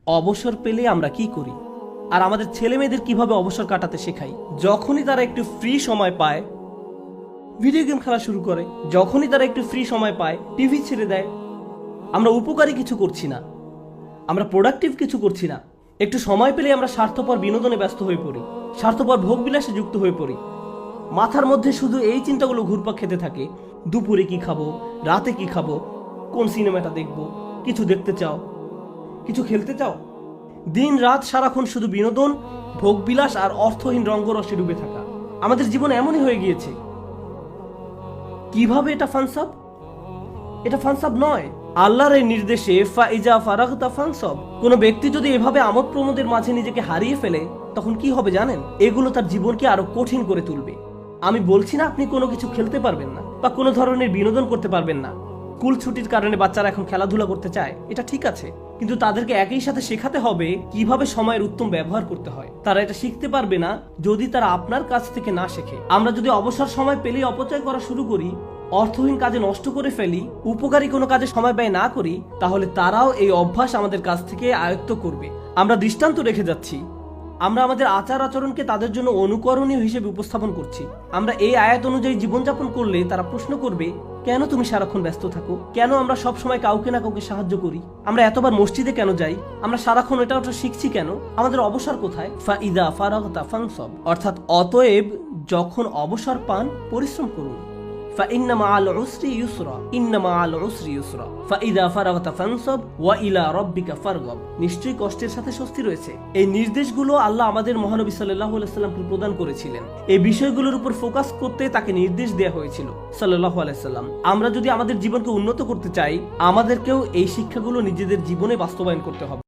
অবসর পেলে আমরা কি করি আর আমাদের ছেলে মেয়েদের কিভাবে অবসর কাটাতে শেখাই? যখনই তারা একটু ফ্রি সময় পায় ভিডিও গেম খেলা শুরু করে, যখনই তারা একটু ফ্রি সময় পায় টিভি ছেড়ে দেয়। আমরা উপকারী কিছু করছি না, আমরা প্রোডাক্টিভ কিছু করছি না। একটু সময় পেলে আমরা স্বার্থপর বিনোদনে ব্যস্ত হয়ে পড়ি, স্বার্থপর ভোগবিলাসে যুক্ত হয়ে পড়ি। মাথার মধ্যে শুধু এই চিন্তাগুলো ঘুরপাক খেতে থাকে, দুপুরে কি খাবো, রাতে কি খাবো, কোন সিনেমাটা দেখবো, কিছু দেখতে চাও, কিছু খেলতে চাও। দিন রাত সারাক্ষণ শুধু বিনোদন, ভোগবিলাস আর অর্থহীন রঙ্গরসে ডুবে থাকা আমাদের জীবন এমনই হয়ে গিয়েছে। কিভাবে এটা ফানসাব? এটা ফানসাব নয়, আল্লাহর এই নির্দেশে ফাইজা ফারাগতা ফানসাব। কোনো ব্যক্তি যদি এভাবে আমোদ প্রমোদের মাঝে নিজেকে হারিয়ে ফেলে তখন কি হবে জানেন? এগুলো তার জীবনকে আরো কঠিন করে তুলবে। আমি বলছি না আপনি কোনো কিছু খেলতে পারবেন না বা কোনো ধরনের বিনোদন করতে পারবেন না। স্কুল ছুটির কারণে বাচ্চারা এখন খেলাধুলা করতে চায়, এটা ঠিক আছে, কিন্তু তাদেরকে একই সাথে শেখাতে হবে কিভাবে সময়ের উত্তম ব্যবহার করতে হয়। তারা এটা শিখতে পারবে না যদি তারা আপনার কাছ থেকে না শেখে। আমরা যদি অবসর সময় পেলেই অপচয় করা শুরু করি, অর্থহীন কাজে নষ্ট করে ফেলি, উপকারী কোনো কাজে সময় ব্যয় না করি, তাহলে তারাও এই অভ্যাস আমাদের কাছ থেকে আয়ত্ত করবে। আমরা দৃষ্টান্ত রেখে যাচ্ছি, আমরা আমাদের আচার আচরণকে তাদের জন্য অনুকরণীয় হিসেবে উপস্থাপন করছি। আমরা এই আয়াত অনুযায়ী জীবনযাপন করলে তারা প্রশ্ন করবে, কেন তুমি সারাক্ষণ ব্যস্ত থাকো? কেন আমরা সব সময় কাউকে না কাউকে সাহায্য করি? আমরা এতবার মসজিদে কেন যাই? আমরা সারাক্ষণ এটা ওটা শিখছি কেন? আমাদের অবসর কোথায়? ফাইদা ফারাগতা ফানসাব, অর্থাৎ অতএব যখন অবসর পান পরিশ্রম করুন। فإن مع العسر يسرا إن مع العسر يسرا فإذا فرغت فانصب وإلى ربك فارغب। নিশ্চয়ই কষ্টের সাথে স্বস্তি রয়েছে। এই নির্দেশগুলো আল্লাহ আমাদের মহানবী সাল্লাল্লাহু আলাইহি সাল্লামকে প্রদান করেছিলেন। এই বিষয়গুলোর উপর ফোকাস করতে তাকে নির্দেশ দেওয়া হয়েছিল সাল্লাল্লাহু আলাইহি সাল্লাম। আমরা যদি আমাদের জীবনকে উন্নত করতে চাই, আমাদেরকেও এই শিক্ষাগুলো নিজেদের জীবনে বাস্তবায়ন করতে হবে।